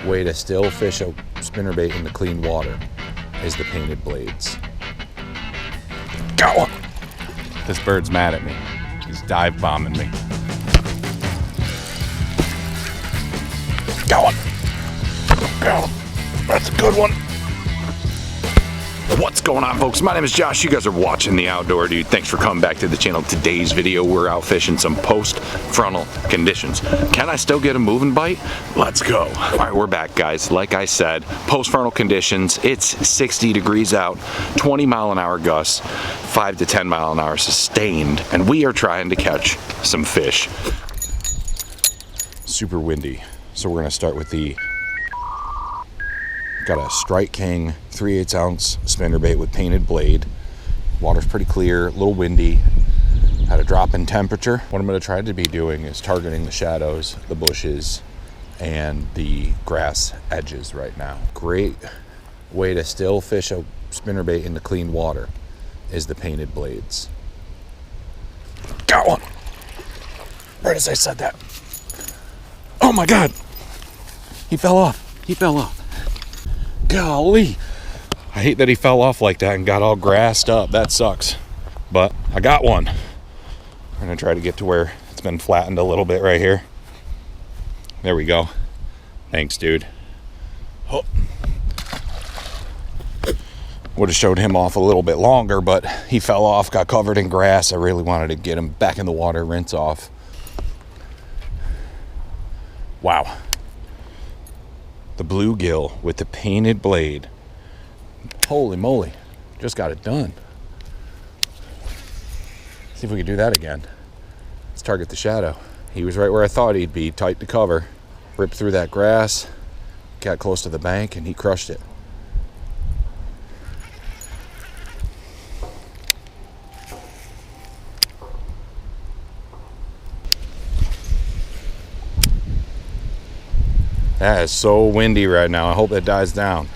way to still fish a spinnerbait in the clean water is the painted blades. Got one! This bird's mad at me. He's dive bombing me. Got one! Got one. That's a good one. What's going on, folks? My name is Josh. You guys are watching The Outdoor Dude. Thanks for coming back to the channel. Today's video, we're out fishing some post-frontal conditions. Can I still get a moving bite? Let's go. All right, we're back, guys. Like I said, post-frontal conditions. It's 60 degrees out, 20 mile an hour gusts, 5 to 10 mile an hour sustained, and we are trying to catch some fish. Super windy, so we're gonna start with got a Strike King 3/8 ounce spinnerbait with painted blade. Water's pretty clear, a little windy. Had a drop in temperature. What I'm going to try to be doing is targeting the shadows, the bushes, and the grass edges right now. Great way to still fish a spinnerbait into clean water is the painted blades. Got one! Right as I said that. Oh my God! He fell off. He fell off. Golly, I hate that he fell off like that and got all grassed up. That sucks, but I got one. I'm gonna try to get to where it's been flattened a little bit right here. There we go. Thanks, dude. Oh. Would have showed him off a little bit longer, but he fell off, got covered in grass. I really wanted to get him back in the water, rinse off. Wow. The bluegill with the painted blade. Holy moly, just got it done. See if we can do that again. Let's target the shadow. He was right where I thought he'd be, tight to cover. Ripped through that grass, got close to the bank, and he crushed it. That is so windy right now. I hope it dies down.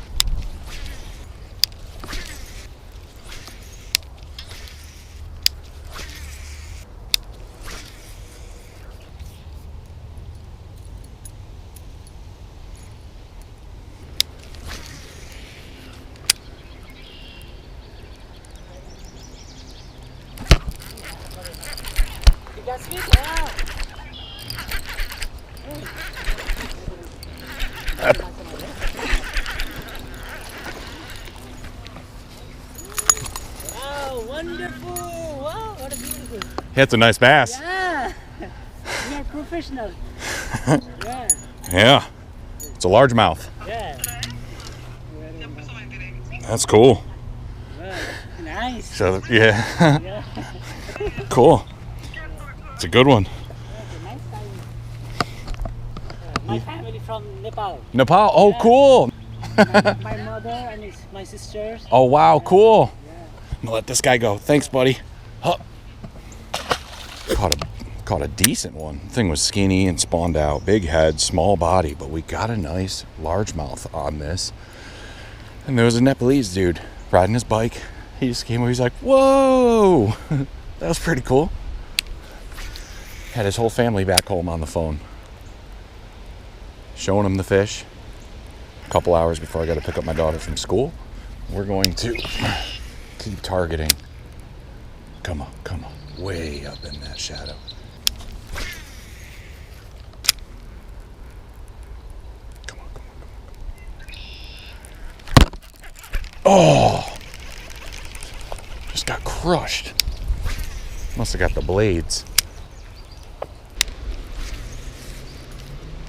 Wonderful! Wow, what a beautiful! That's a nice bass. Yeah, we are professional. Yeah. Yeah, it's a largemouth. Yeah. That's cool. Well, nice. So yeah, Yeah. cool. It's a good one. Nice time. My family from Nepal. Nepal. Oh, cool. My mother and my sisters. Oh wow, cool. I'm gonna let this guy go. Thanks, buddy. Huh. Caught a decent one. Thing was skinny and spawned out. Big head, small body, but we got a nice largemouth on this. And there was a Nepalese dude riding his bike. He just came over. He's like, "Whoa!" That was pretty cool. Had his whole family back home on the phone, showing him the fish. A couple hours before I got to pick up my daughter from school. We're going to keep targeting. Come on, come on. Way up in that shadow. Come on, come on, come on. Oh! Just got crushed. Must have got the blades.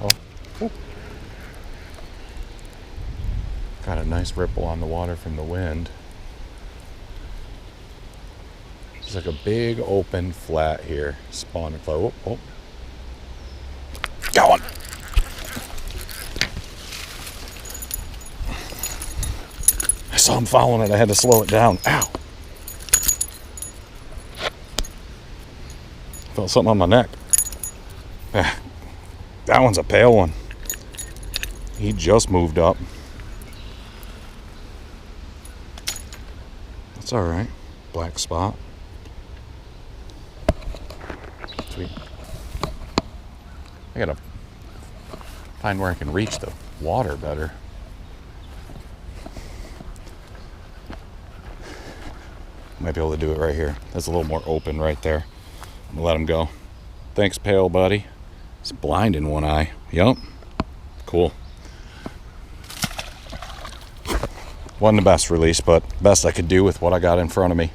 Oh. Ooh. Got a nice ripple on the water from the wind. It's like a big open flat here. Spawn and flow. Oh, oh. Got one. I saw him following it. I had to slow it down. Ow. Felt something on my neck. That one's a pale one. He just moved up. That's all right. Black spot. Sweet. I gotta find where I can reach though. water better. Might be able to do it right here. That's a little more open right there. I'm gonna let him go. Thanks, pale buddy. He's blind in one eye. Yup. Cool. Wasn't the best release, but best I could do with what I got in front of me.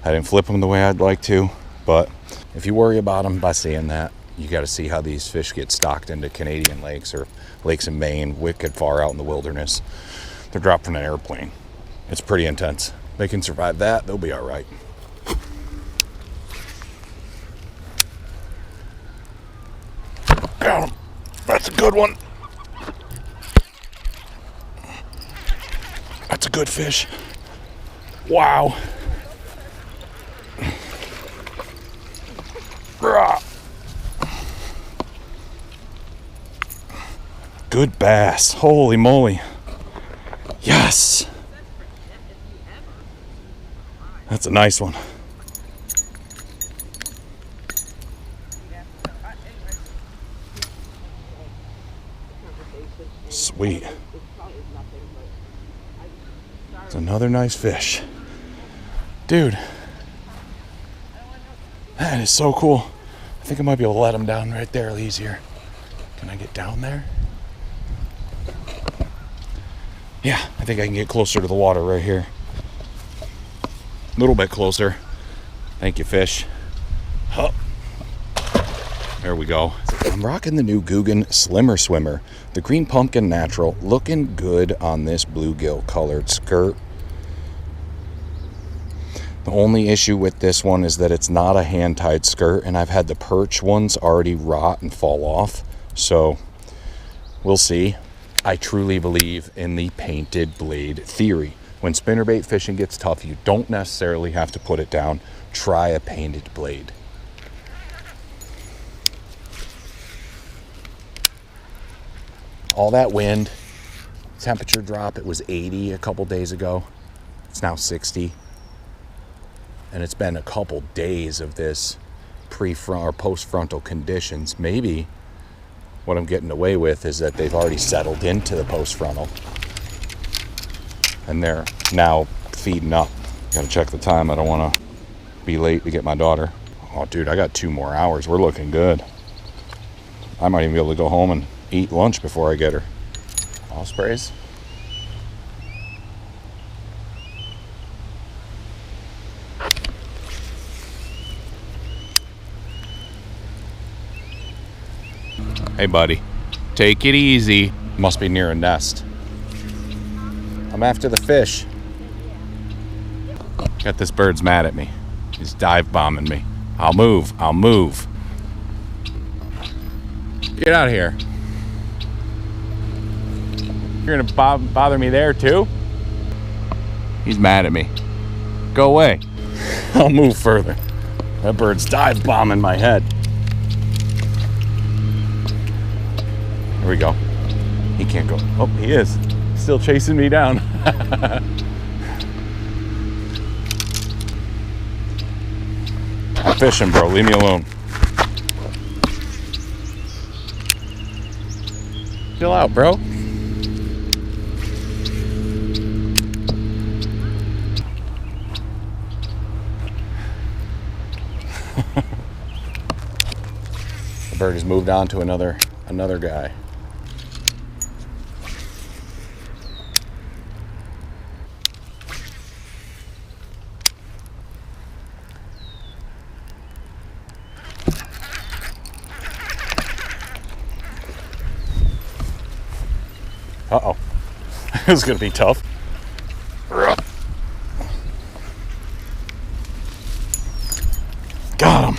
I didn't flip them the way I'd like to, but if you worry about them by seeing that, you got to see how these fish get stocked into Canadian lakes or lakes in Maine, wicked far out in the wilderness. They're dropped from an airplane. It's pretty intense. They can survive that, they'll be all right. Got him. That's a good one. That's a good fish. Wow. Good bass. Holy moly. Yes. That's a nice one. Sweet. It's another nice fish. Dude. That is so cool. I think I might be able to let him down right there easier. Can I get down there? Yeah, I think I can get closer to the water right here. A little bit closer. Thank you, fish. Huh. There we go. I'm rocking the new Guggen Slimmer Swimmer. The green pumpkin natural. Looking good on this bluegill colored skirt. The only issue with this one is that it's not a hand-tied skirt, and I've had the perch ones already rot and fall off. So, we'll see. I truly believe in the painted blade theory. When spinnerbait fishing gets tough, you don't necessarily have to put it down. Try a painted blade. All that wind, temperature drop, it was 80 a couple days ago. It's now 60. And it's been a couple days of this pre-front or post-frontal conditions. Maybe what I'm getting away with is that they've already settled into the post-frontal. And they're now feeding up. Gotta check the time. I don't want to be late to get my daughter. Oh, dude, I got 2 more hours. We're looking good. I might even be able to go home and eat lunch before I get her. Ospreys. Hey, buddy. Take it easy. Must be near a nest. I'm after the fish. Got this bird's mad at me. He's dive bombing me. I'll move. I'll move. Get out of here. You're gonna bother me there too? He's mad at me. Go away. I'll move further. That bird's dive bombing my head. Here we go. He can't go. Oh, he is. Still chasing me down. I'm fishing, bro. Leave me alone. Chill out, bro. The bird has moved on to another guy. Uh-oh. This is going to be tough. Got him.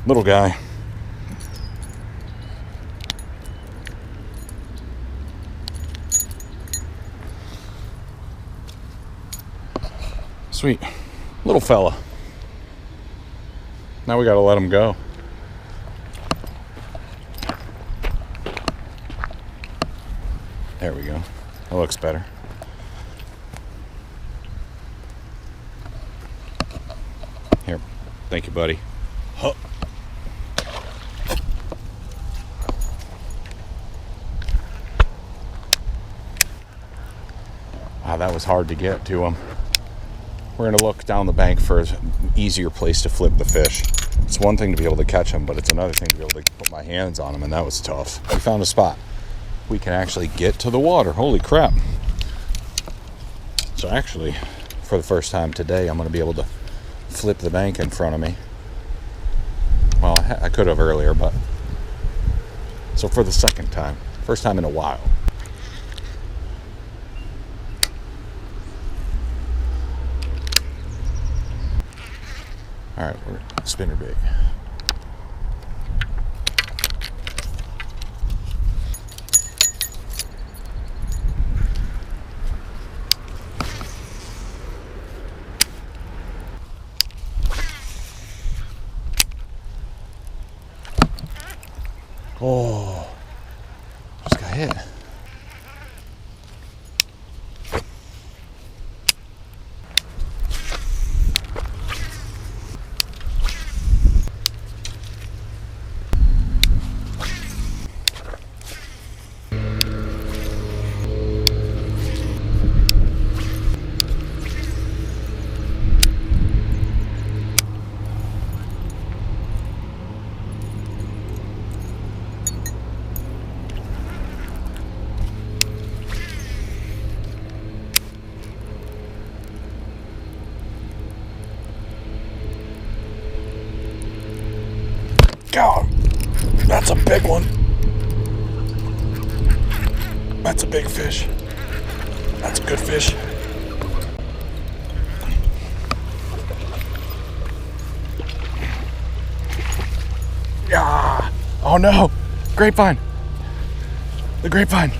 Little guy. Sweet. Little fella. Now we got to let him go. There we go. That looks better. Here. Thank you, buddy. Huh. Wow, that was hard to get to him. We're gonna look down the bank for an easier place to flip the fish. It's one thing to be able to catch them, but it's another thing to be able to put my hands on them, and that was tough. We found a spot. We can actually get to the water. Holy crap. So actually, for the first time today, I'm gonna be able to flip the bank in front of me. Well, I could have earlier, but... So for the second time. First time in a while. All right, we're spinnerbait. Oh, just got hit. God, that's a big one. That's a big fish. That's a good fish. Yeah. Oh no, grapevine. The grapevine.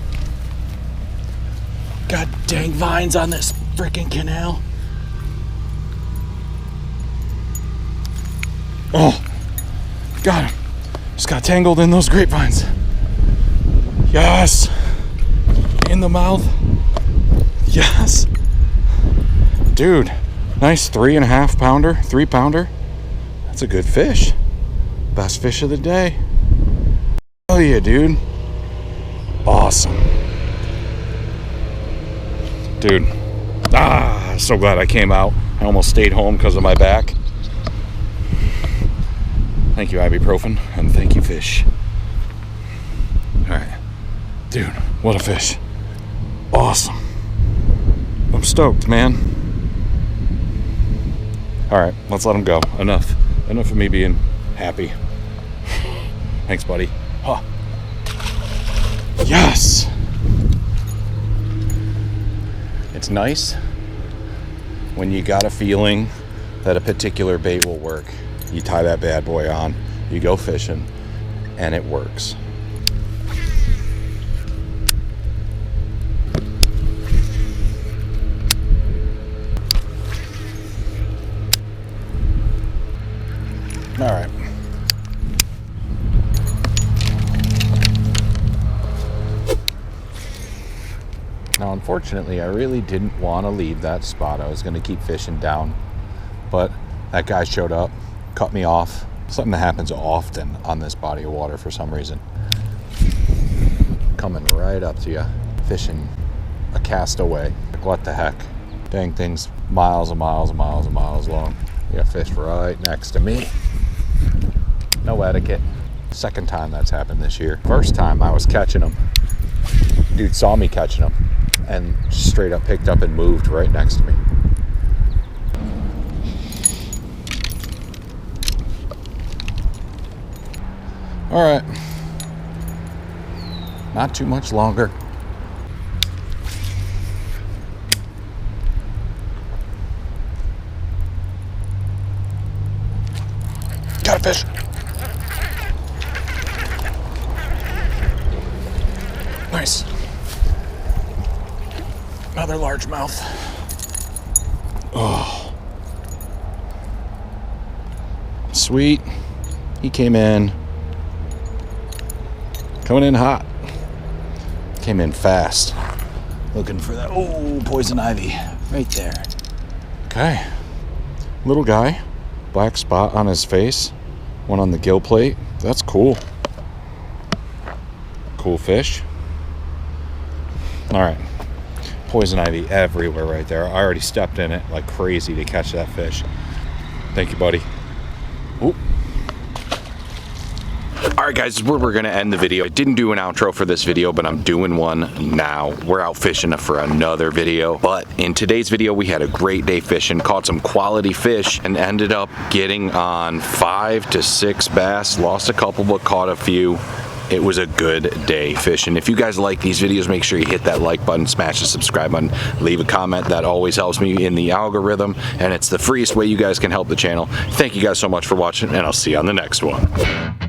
God dang vines on this freaking canal. Oh. Got him. Just got tangled in those grapevines. Yes. In the mouth. Yes. Dude, nice 3.5 pounder, 3 pounder. That's a good fish. Best fish of the day. Oh yeah, dude. Awesome. Dude. So glad I came out. I almost stayed home because of my back. Thank you, ibuprofen, and thank you, fish. All right. Dude, what a fish. Awesome. I'm stoked, man. All right, let's let him go. Enough of me being happy. Thanks, buddy. Huh. Yes! It's nice when you got a feeling that a particular bait will work. You tie that bad boy on, you go fishing, and it works. All right. Now, unfortunately, I really didn't want to leave that spot. I was going to keep fishing down, but that guy showed up, cut me off. Something that happens often on this body of water for some reason. Coming right up to you, fishing a cast away. Like, what the heck? Dang thing's miles and miles and miles and miles long. You got fish right next to me. No etiquette. Second time that's happened this year. First time I was catching them. Dude saw me catching them and straight up picked up and moved right next to me. All right, not too much longer. Got a fish. Nice. Another largemouth. Oh, sweet. He came in. Coming in hot. Came in fast. Looking for that. Oh, poison ivy. Right there. Okay. Little guy. Black spot on his face. One on the gill plate. That's cool. Cool fish. All right. Poison ivy everywhere right there. I already stepped in it like crazy to catch that fish. Thank you, buddy. Ooh. All right, guys, this is where we're gonna end the video. I didn't do an outro for this video, but I'm doing one now. We're out fishing for another video, but in today's video, we had a great day fishing, caught some quality fish, and ended up getting on 5 to 6 bass. Lost a couple, but caught a few. It was a good day fishing. If you guys like these videos, make sure you hit that like button, smash the subscribe button, leave a comment. That always helps me in the algorithm, and it's the freest way you guys can help the channel. Thank you guys so much for watching, and I'll see you on the next one.